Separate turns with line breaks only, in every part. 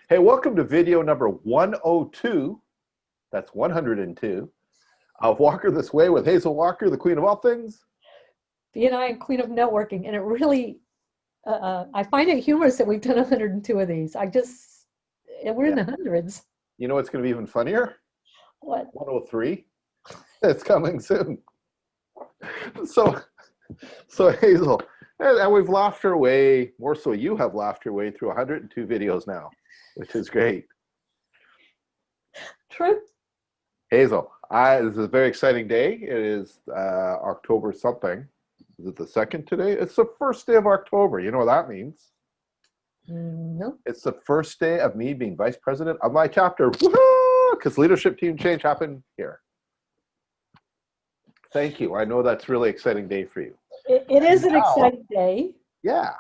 Hey, welcome to video number 102, that's 102, of Walker This Way with Hazel Walker, the queen of all things.
BNI and queen of networking. And it really, I find it humorous that we've done 102 of these. We're in the hundreds.
You know what's going to be even funnier?
What?
103. It's coming soon. So Hazel, and we've laughed our way, more so you have laughed your way through 102 videos now, which is great.
True.
Hazel, this is a very exciting day. It is October something. Is it the 2nd today? It's the first day of October. You know what that means?
No.
It's the first day of me being vice president of my chapter. Woohoo! Because leadership team change happened here. Thank you. I know that's a really exciting day for you.
It is an exciting day.
Yeah.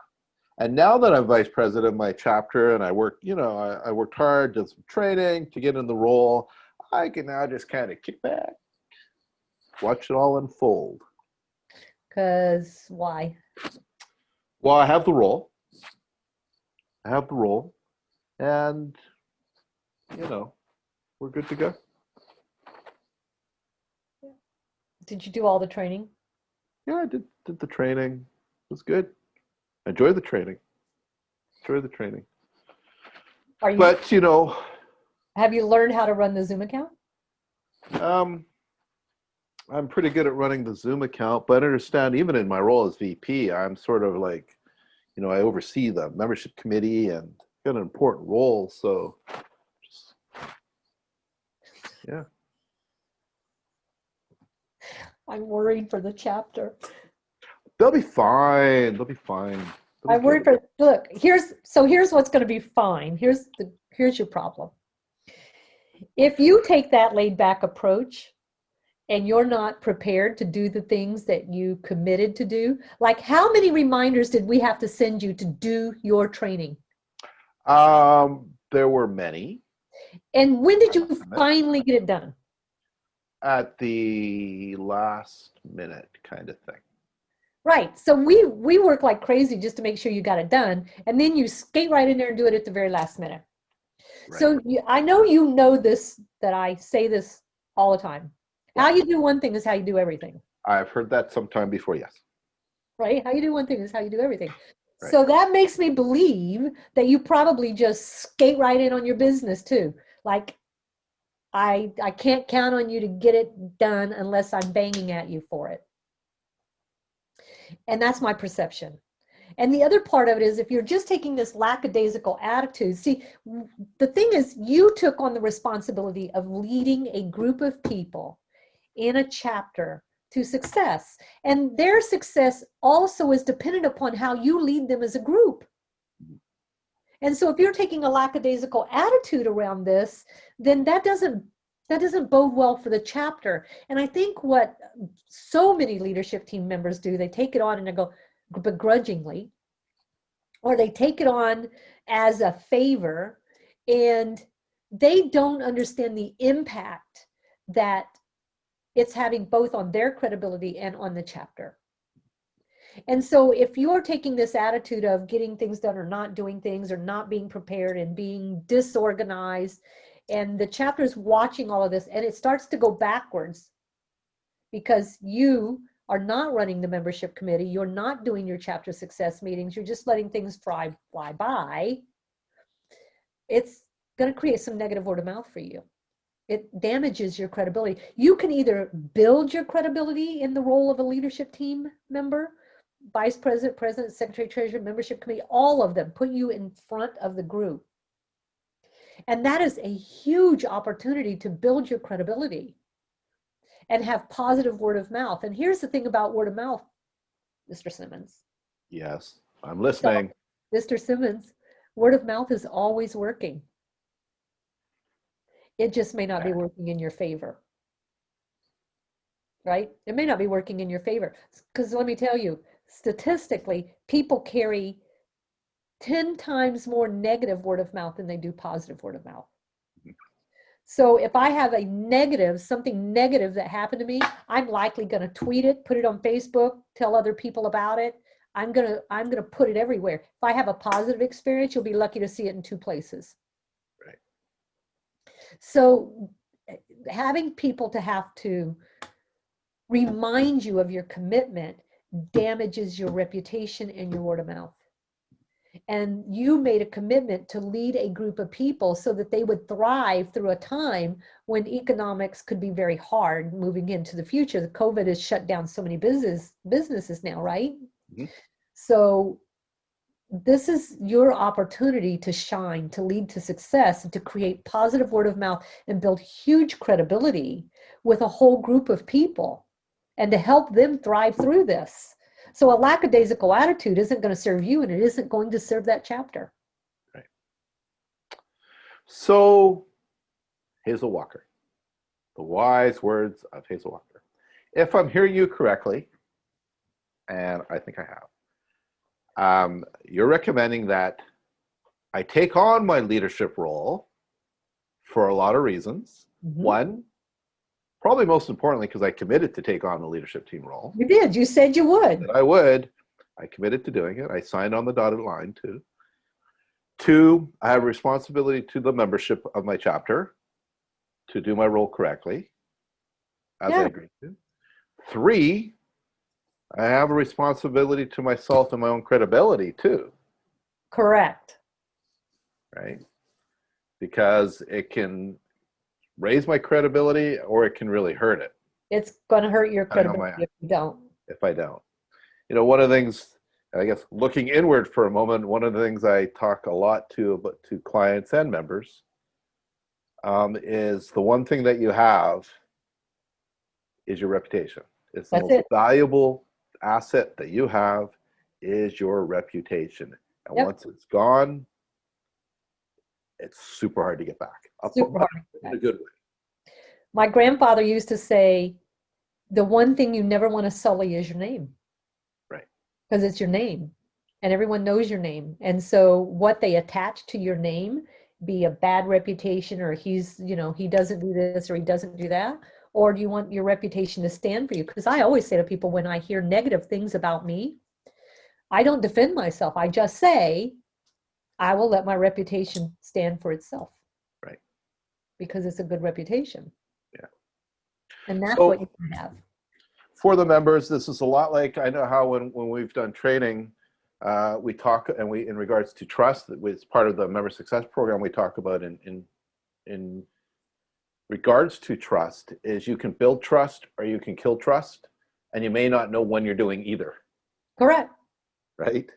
And now that I'm vice president of my chapter and I work, I worked hard, did some training to get in the role, I can now just kind of kick back, watch it all unfold.
Because why?
Well, I have the role. And, we're good to go.
Did you do all the training?
Yeah, I did the training. It was good. I enjoyed the training.
Have you learned how to run the Zoom account?
I'm pretty good at running the Zoom account, but I understand even in my role as VP, I'm sort of like, I oversee the membership committee and got an important role. So, yeah.
I'm worried for the chapter.
They'll be fine.
I'm worried for, look, here's what's going to be fine. Here's your problem. If you take that laid back approach and you're not prepared to do the things that you committed to do, like how many reminders did we have to send you to do your training?
There were many.
And when did you finally get it done?
At the last minute kind of thing.
Right. So we work like crazy just to make sure you got it done. And then you skate right in there and do it at the very last minute. Right. So I know you know this, that I say this all the time. Yeah. How you do one thing is how you do everything.
I've heard that sometime before, yes.
Right? How you do one thing is how you do everything. Right. So that makes me believe that you probably just skate right in on your business too. Like, I can't count on you to get it done unless I'm banging at you for it. And that's my perception. And the other part of it is if you're just taking this lackadaisical attitude, see, the thing is you took on the responsibility of leading a group of people in a chapter to success. And their success also is dependent upon how you lead them as a group. And so if you're taking a lackadaisical attitude around this, then that doesn't bode well for the chapter. And I think what so many leadership team members do, they take it on and they go begrudgingly, or they take it on as a favor, and they don't understand the impact that it's having both on their credibility and on the chapter. And so if you're taking this attitude of getting things done or not doing things or not being prepared and being disorganized, and the chapter is watching all of this and it starts to go backwards because you are not running the membership committee, you're not doing your chapter success meetings, you're just letting things fly by, it's going to create some negative word of mouth for you. It damages your credibility. You can either build your credibility in the role of a leadership team member, vice president, president, secretary, treasurer, membership committee, all of them put you in front of the group. And that is a huge opportunity to build your credibility and have positive word of mouth. And here's the thing about word of mouth, Mr. Simmons.
Yes, I'm listening.
So, Mr. Simmons, word of mouth is always working. It just may not be working in your favor. Right? It may not be working in your favor. Because let me tell you, statistically, people carry 10 times more negative word of mouth than they do positive word of mouth. So if I have a negative, something negative that happened to me, I'm likely going to tweet it, put it on Facebook, tell other people about it. I'm going to put it everywhere. If I have a positive experience, you'll be lucky to see it in 2 places. So having people to have to remind you of your commitment damages your reputation and your word of mouth. And you made a commitment to lead a group of people so that they would thrive through a time when economics could be very hard moving into the future. The COVID has shut down so many businesses now, right?
Mm-hmm.
So this is your opportunity to shine, to lead to success, and to create positive word of mouth and build huge credibility with a whole group of people and to help them thrive through this. So a lackadaisical attitude isn't going to serve you, and it isn't going to serve that chapter.
Right. So Hazel Walker, the wise words of Hazel Walker. If I'm hearing you correctly, and I think I have, you're recommending that I take on my leadership role for a lot of reasons.
Mm-hmm.
One, probably most importantly, because I committed to take on the leadership team role.
You did. You said you would.
That I would. I committed to doing it. I signed on the dotted line too. Two, I have a responsibility to the membership of my chapter to do my role correctly, as I agreed to. Three, I have a responsibility to myself and my own credibility too.
Correct.
Right? Because it can raise my credibility or it can really hurt it.
It's going to hurt your credibility if you don't.
If I don't. You know, one of the things, I guess, looking inward for a moment, one of the things I talk a lot to clients and members is the one thing that you have is your reputation. It's the most valuable asset that you have is your reputation. And once it's gone, it's super hard to get back.
Super hard
in a good way.
My grandfather used to say, the one thing you never want to sully is your name.
Right.
Because it's your name and everyone knows your name. And so what they attach to your name, be a bad reputation or he's, you know, he doesn't do this or he doesn't do that, or do you want your reputation to stand for you? Because I always say to people when I hear negative things about me, I don't defend myself. I just say, I will let my reputation stand for itself.
Right.
Because it's a good reputation.
Yeah.
And that's what you can have.
For the members, this is a lot like, I know how when we've done training, we talk, and we, in regards to trust, it's part of the member success program, we talk about in regards to trust, is you can build trust or you can kill trust, and you may not know when you're doing either.
Correct.
Right?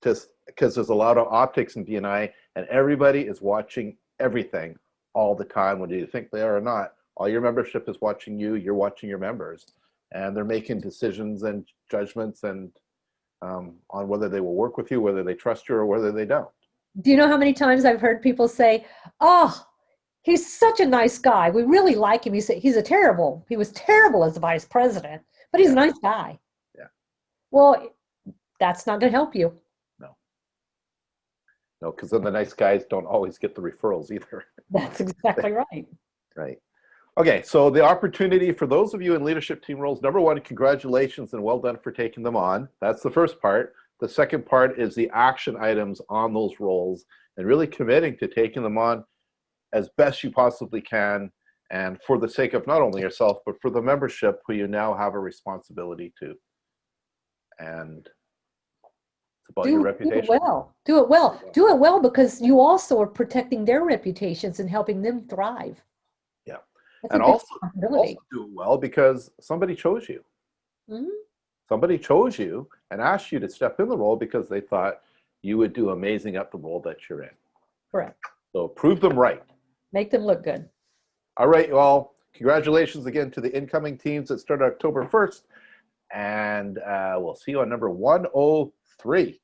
Just because there's a lot of optics in BNI, and everybody is watching everything all the time, whether you think they are or not. All your membership is watching you, you're watching your members, and they're making decisions and judgments and on whether they will work with you, whether they trust you, or whether they don't.
Do you know how many times I've heard people say, oh, he's such a nice guy. We really like him. He was terrible as a vice president, but he's a nice guy.
Yeah.
Well, that's not going to help you.
No, because then the nice guys don't always get the referrals either.
That's exactly right.
Right. Okay, so the opportunity for those of you in leadership team roles, number one, congratulations and well done for taking them on. That's the first part. The second part is the action items on those roles and really committing to taking them on as best you possibly can, and for the sake of not only yourself, but for the membership who you now have a responsibility to. And about your reputation.
Do it well. Do it well. Do it well because you also are protecting their reputations and helping them thrive.
Yeah.
That's
and also do it well because somebody chose you.
Mm-hmm.
Somebody chose you and asked you to step in the role because they thought you would do amazing at the role that you're in.
Correct.
So prove them right.
Make them look good.
All right, you all. Congratulations again to the incoming teams that start October 1st. And we'll see you on number 103.